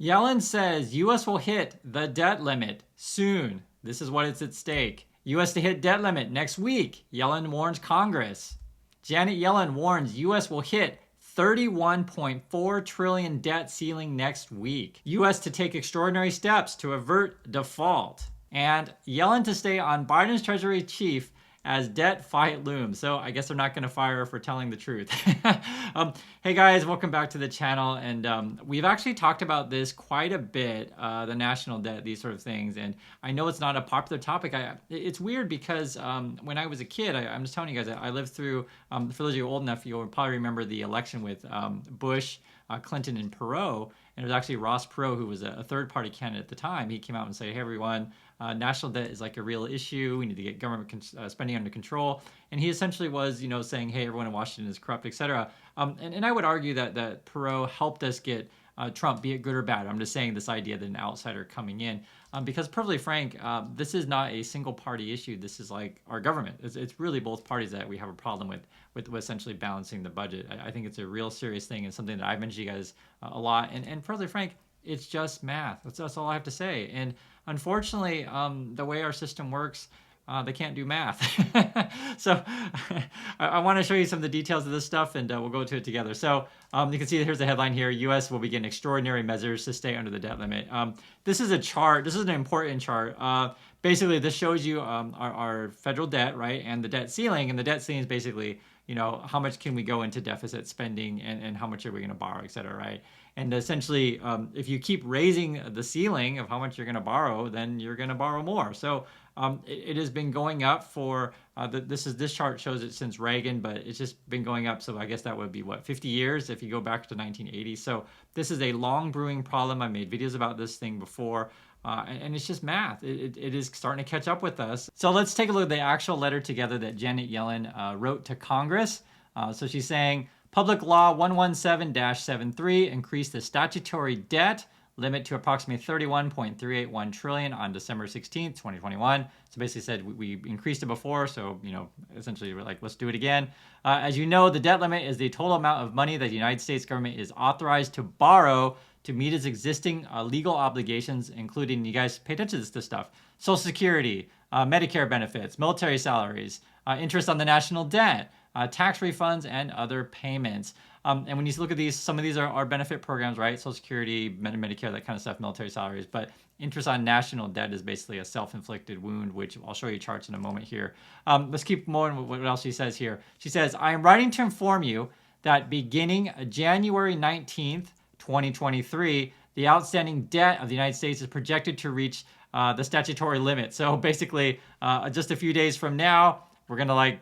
Yellen says U.S. will hit the debt limit soon. This is what is at stake. U.S. to hit debt limit next week. Yellen warns Congress. Janet Yellen warns U.S. will hit 31.4 trillion debt ceiling next week. U.S. to take extraordinary steps to avert default. And Yellen to stay on Biden's Treasury chief as debt fight looms. So I guess they're not going to fire her for telling the truth. Hey guys, welcome back to the channel. And we've actually talked about this quite a bit, the national debt, these sort of things. And I know it's not a popular topic. It's weird because when I was a kid, I'm just telling you guys, I lived through, for those of you old enough, you'll probably remember the election with Bush, Clinton, and Perot. And it was actually Ross Perot, who was a third-party candidate at the time. He came out and said, hey, everyone, national debt is like a real issue. We need to get government spending under control. And he essentially was, saying, hey, everyone in Washington is corrupt, et cetera. And I would argue that Perot helped us get Trump, be it good or bad. I'm just saying this idea that an outsider coming in. Because perfectly frank, this is not a single party issue. This is like our government. It's really both parties that we have a problem with essentially balancing the budget. I think it's a real serious thing and something that I've mentioned to you guys a lot. And perfectly frank, it's just math. That's all I have to say. And unfortunately, the way our system works, they can't do math. So I want to show you some of the details of this stuff, and we'll go to it together. So you can see here's the headline here. U.S. will begin extraordinary measures to stay under the debt limit. This is a chart. This is an important chart. Basically, this shows you our federal debt, right, and the debt ceiling. And the debt ceiling is basically, how much can we go into deficit spending and how much are we going to borrow, et cetera, right? And essentially, if you keep raising the ceiling of how much you're going to borrow, then you're going to borrow more. So it has been going up for, this chart shows it since Reagan, but it's just been going up. So I guess that would be, 50 years if you go back to 1980. So this is a long brewing problem. I made videos about this thing before. And it's just math. It is starting to catch up with us. So let's take a look at the actual letter together that Janet Yellen wrote to Congress. So she's saying, Public Law 117-73 increased the statutory debt limit to approximately 31.381 trillion on December 16th, 2021. So basically said we increased it before, so essentially we're like, let's do it again. As you know, the debt limit is the total amount of money that the United States government is authorized to borrow to meet its existing legal obligations, including, you guys pay attention to this stuff, Social Security, Medicare benefits, military salaries, interest on the national debt, tax refunds, and other payments. And when you look at these, some of these are benefit programs, right? Social Security, Medicare, that kind of stuff, military salaries. But interest on national debt is basically a self-inflicted wound, which I'll show you charts in a moment here. Let's keep going with what else she says here. She says, I am writing to inform you that beginning January 19th, 2023, the outstanding debt of the United States is projected to reach the statutory limit. So basically, just a few days from now, we're going to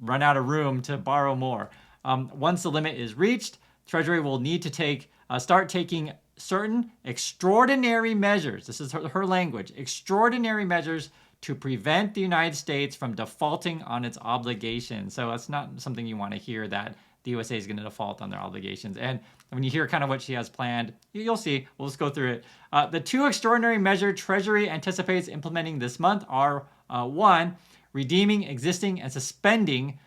run out of room to borrow more. Once the limit is reached, Treasury will need to start taking certain extraordinary measures. This is her language. Extraordinary measures to prevent the United States from defaulting on its obligations. So that's not something you want to hear, that the USA is going to default on their obligations. And when you hear kind of what she has planned, you'll see. We'll just go through it. The two extraordinary measures Treasury anticipates implementing this month are, one, redeeming existing and suspending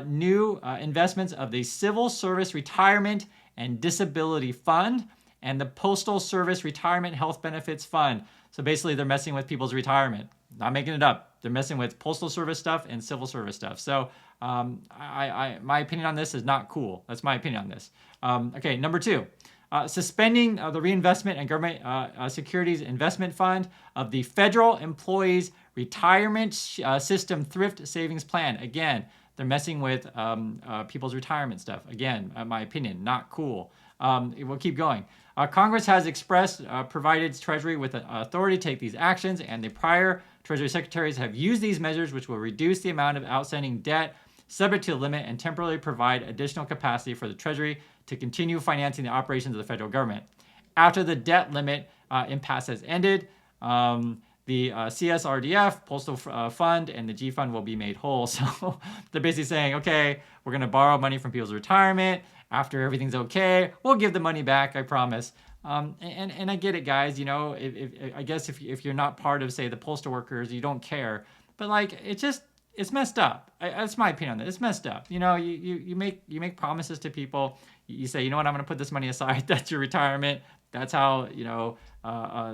new investments of the Civil Service Retirement and Disability Fund and the Postal Service Retirement Health Benefits Fund. So basically, they're messing with people's retirement. Not making it up. They're messing with Postal Service stuff and Civil Service stuff. So my opinion on this is not cool. That's my opinion on this. Okay, number two. Suspending the reinvestment and government securities investment fund of the Federal Employees Retirement System Thrift Savings Plan. Again, they're messing with people's retirement stuff. Again, my opinion, not cool. We'll keep going. Congress has provided Treasury with authority to take these actions, and the prior Treasury secretaries have used these measures, which will reduce the amount of outstanding debt subject to the limit and temporarily provide additional capacity for the Treasury to continue financing the operations of the federal government. After the debt limit impasse has ended, the CSRDF, Postal Fund, and the G Fund will be made whole. So they're basically saying, okay, we're going to borrow money from people's retirement. After everything's okay, we'll give the money back, I promise. And I get it, guys. I guess if you're not part of, say, the postal workers, you don't care. But it's messed up. That's my opinion on it. It's messed up. You make promises to people. you say, you know what, I'm going to put this money aside. That's your retirement. That's how,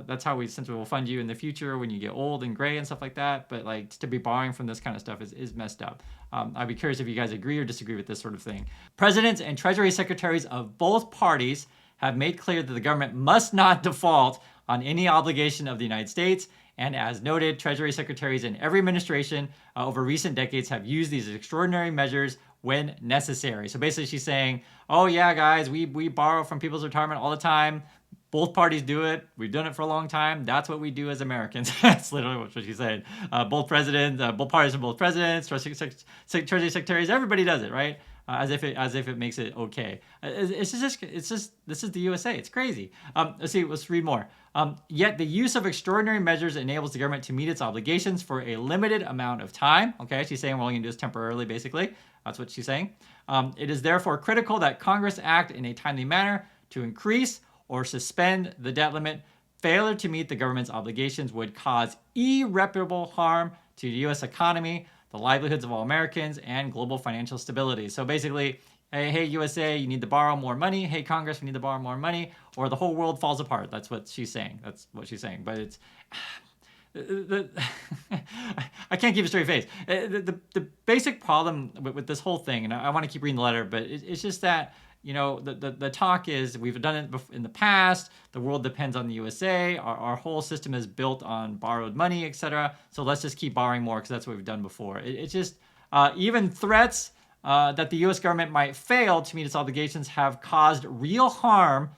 that's how we essentially will fund you in the future when you get old and gray and stuff like that. But like to be borrowing from this kind of stuff is messed up. I'd be curious if you guys agree or disagree with this sort of thing. Presidents and Treasury secretaries of both parties have made clear that the government must not default on any obligation of the United States. And as noted, Treasury secretaries in every administration over recent decades have used these extraordinary measures when necessary. So basically she's saying, oh yeah, guys, we borrow from people's retirement all the time. Both parties do it. We've done it for a long time. That's what we do as Americans. That's literally what she said. Both parties and both presidents, Treasury secretaries, everybody does it, right? As if it makes it okay. This is the USA. It's crazy. Let's read more. Yet the use of extraordinary measures enables the government to meet its obligations for a limited amount of time. Okay, she's saying we're only going to do this temporarily, basically. That's what she's saying. It is therefore critical that Congress act in a timely manner to increase or suspend the debt limit. Failure to meet the government's obligations would cause irreparable harm to the U.S. economy, the livelihoods of all Americans, and global financial stability. So basically, hey, USA, you need to borrow more money. Hey, Congress, we need to borrow more money, or the whole world falls apart. That's what she's saying. But it's... I can't keep a straight face. The basic problem with this whole thing, and I want to keep reading the letter, but it's just that, the talk is we've done it in the past. The world depends on the USA. Our whole system is built on borrowed money, etc. So let's just keep borrowing more because that's what we've done before. It's just even threats that the U.S. government might fail to meet its obligations have caused real harm,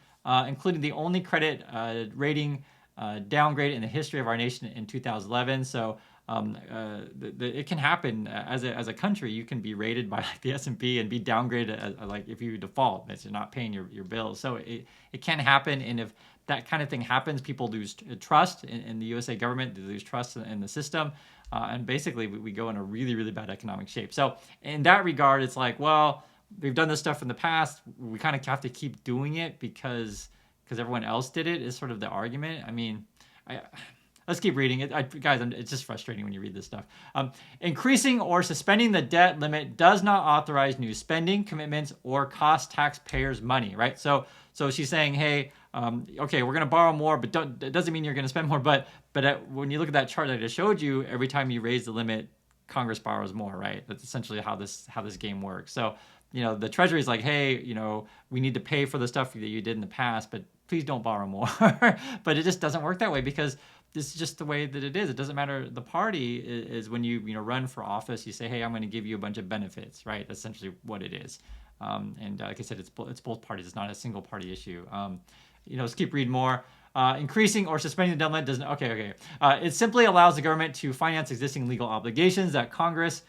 including the only credit rating downgrade in the history of our nation in 2011. So it can happen as a country. You can be rated by like the S&P and be downgraded as, like if you default, if you're not paying your bills. So it can happen, and if that kind of thing happens, people lose trust in the USA government. They lose trust in the system, and basically we go in a really, really bad economic shape. So in that regard, it's like, well, we've done this stuff in the past. We kind of have to keep doing it because everyone else did it, is sort of the argument. I mean, let's keep reading it. Guys, it's just frustrating when you read this stuff. Increasing or suspending the debt limit does not authorize new spending commitments or cost taxpayers money, right? So she's saying, hey, okay, we're going to borrow more, but it doesn't mean you're going to spend more. But when you look at that chart that I just showed you, every time you raise the limit, Congress borrows more, right? That's essentially how this game works. So, the Treasury is like, hey, we need to pay for the stuff that you did in the past, but please don't borrow more. But it just doesn't work that way because this is just the way that it is. It doesn't matter. The party is when you run for office, you say, hey, I'm going to give you a bunch of benefits, right? That's essentially what it is. And like I said, it's both parties. It's not a single party issue. Let's keep reading more. Increasing or suspending the debt limit doesn't. Okay. It simply allows the government to finance existing legal obligations that Congress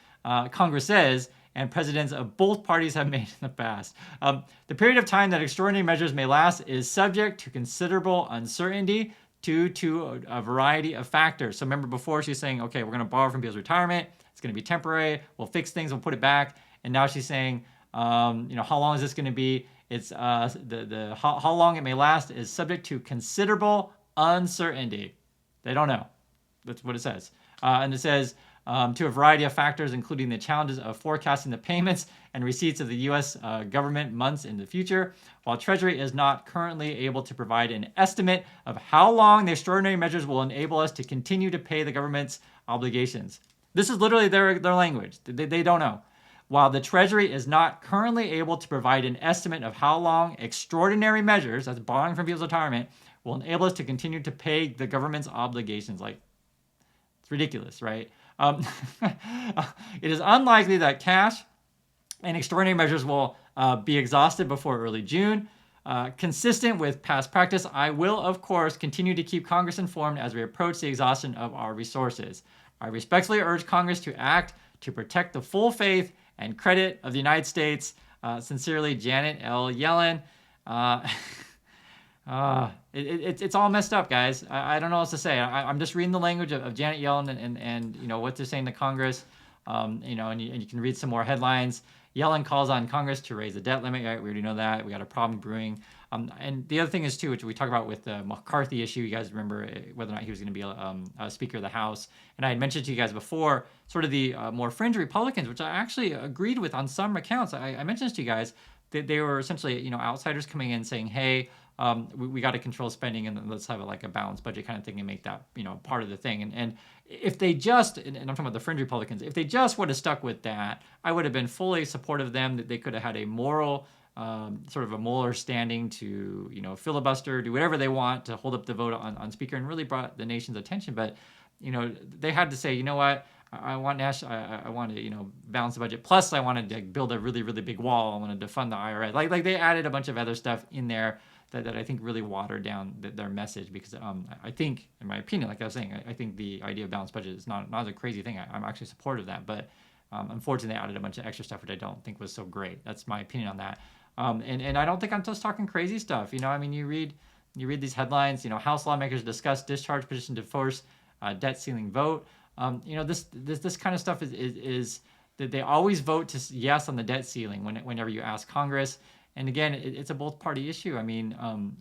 says and presidents of both parties have made in the past. The period of time that extraordinary measures may last is subject to considerable uncertainty due to a variety of factors. So remember before she's saying, okay, we're going to borrow from people's retirement. It's going to be temporary. We'll fix things. We'll put it back. And now she's saying, how long is this going to be? It's how long it may last is subject to considerable uncertainty. They don't know. That's what it says. And it says, to a variety of factors, including the challenges of forecasting the payments and receipts of the U.S. Government months in the future. While Treasury is not currently able to provide an estimate of how long the extraordinary measures will enable us to continue to pay the government's obligations. This is literally their language. They don't know. While the Treasury is not currently able to provide an estimate of how long extraordinary measures, that's borrowing from people's retirement, will enable us to continue to pay the government's obligations. Like, it's ridiculous, right? It is unlikely that cash and extraordinary measures will be exhausted before early June. Consistent with past practice, I will, of course, continue to keep Congress informed as we approach the exhaustion of our resources. I respectfully urge Congress to act to protect the full faith and credit of the United States. Sincerely, Janet L. Yellen. It's all messed up, guys. I don't know what else to say. I'm just reading the language of Janet Yellen and what they're saying to Congress. And you can read some more headlines. Yellen calls on Congress to raise the debt limit. Right? We already know that. We got a problem brewing. And the other thing is, too, which we talked about with the McCarthy issue, you guys remember whether or not he was going to be a Speaker of the House. And I had mentioned to you guys before, sort of the more fringe Republicans, which I actually agreed with on some accounts. I mentioned this to you guys, they were essentially, outsiders coming in saying, hey, we got to control spending and let's have a balanced budget kind of thing and make that, part of the thing. And if they just, and I'm talking about the fringe Republicans, if they just would have stuck with that, I would have been fully supportive of them, that they could have had a moral, sort of a moral standing to, filibuster, do whatever they want to hold up the vote on speaker, and really brought the nation's attention. But, they had to say, you know what, I want I want to balance the budget. Plus, I wanted to build a really really big wall. I wanted to fund the IRS. Like they added a bunch of other stuff in there that I think really watered down their message. Because I think, in my opinion, like I was saying, I think the idea of balanced budget is not a crazy thing. I'm actually supportive of that. But unfortunately, they added a bunch of extra stuff which I don't think was so great. That's my opinion on that. And I don't think I'm just talking crazy stuff. I mean, you read these headlines. House lawmakers discuss discharge petition to force debt ceiling vote. This kind of stuff is that they always vote to yes on the debt ceiling whenever you ask Congress. And again, it's a both party issue. I mean,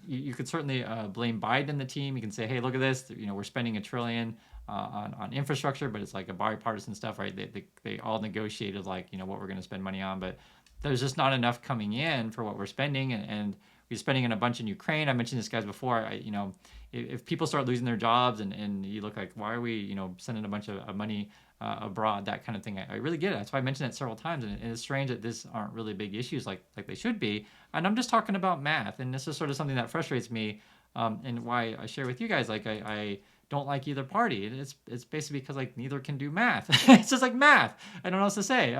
you could certainly blame Biden and the team. You can say, hey, look at this. We're spending $1 trillion on infrastructure, but it's like a bipartisan stuff, right? They all negotiated what we're going to spend money on, but there's just not enough coming in for what we're spending, and we're spending in a bunch in Ukraine. I mentioned this, guys, before. If people start losing their jobs and you look like, why are we, sending a bunch of money abroad, that kind of thing. I really get it. That's why I mentioned it several times, and it's strange that this aren't really big issues like they should be. And I'm just talking about math, and this is sort of something that frustrates me, and why I share with you guys. I don't like either party. It's basically because neither can do math. It's just like math. I don't know what else to say.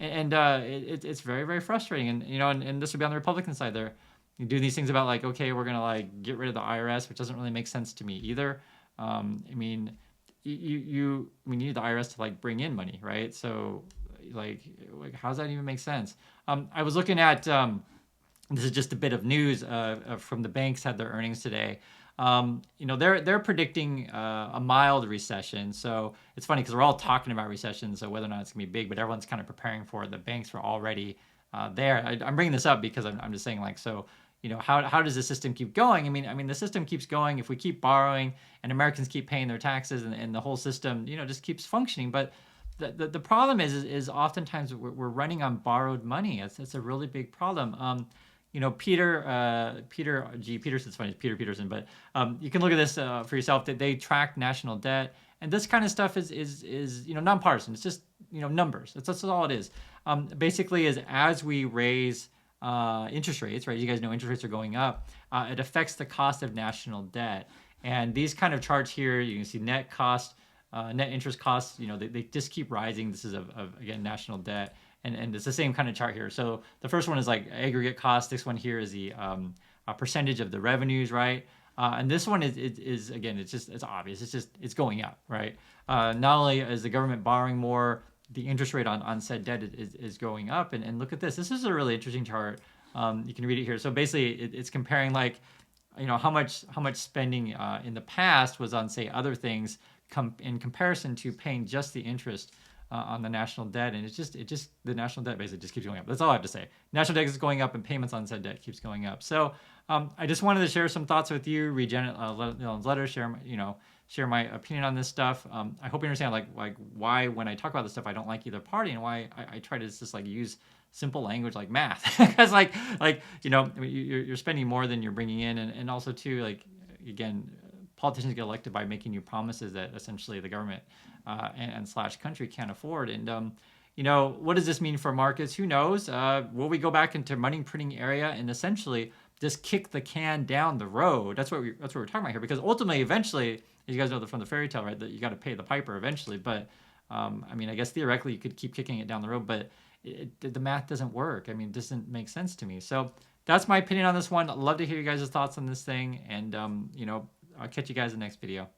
It's very very frustrating. And this would be on the Republican side there. You do these things about okay, we're gonna get rid of the IRS, which doesn't really make sense to me either. I mean, you need the IRS to bring in money, right? So how does that even make sense? I was looking at this is just a bit of news from the banks had their earnings today. They're predicting a mild recession. So it's funny because we're all talking about recession, so whether or not it's gonna be big, but everyone's kind of preparing for it. The banks were already there. I'm bringing this up because I'm just saying how does the system keep going? I mean the system keeps going if we keep borrowing and Americans keep paying their taxes, and the whole system just keeps functioning. But the problem is oftentimes we're running on borrowed money. It's a really big problem. Peter G. Peterson, it's funny, it's Peter Peterson, but you can look at this for yourself. That they track national debt, and this kind of stuff is nonpartisan. It's just numbers. That's all it is. Basically, is as we raise interest rates, right? You guys know interest rates are going up. It affects the cost of national debt, and these kind of charts here, you can see net cost, net interest costs. They just keep rising. This is of again national debt. And it's the same kind of chart here. So the first one is aggregate cost. This one here is the percentage of the revenues, right? And this one is again, it's obvious. It's going up, right? Not only is the government borrowing more, the interest rate on said debt is going up. And look at this. This is a really interesting chart. You can read it here. So basically, it's comparing how much spending in the past was on, say, other things in comparison to paying just the interest on the national debt. And the national debt basically just keeps going up. That's all I have to say. National debt is going up, and payments on said debt keeps going up. So I just wanted to share some thoughts with you. Read Yellen's letter, share my opinion on this stuff. I hope you understand why when I talk about this stuff I don't like either party, and why I try to just use simple language like math. Because you're spending more than you're bringing in, and also too again, politicians get elected by making you promises that essentially the government and slash country can't afford. And what does this mean for markets? Who knows? Will we go back into money printing area and essentially just kick the can down the road? That's what we're talking about here. Because ultimately, eventually, as you guys know from the fairy tale, right, that you got to pay the piper eventually. But I guess theoretically you could keep kicking it down the road, but the math doesn't work. It doesn't make sense to me. So that's my opinion on this one. I'd love to hear you guys' thoughts on this thing, and I'll catch you guys in the next video.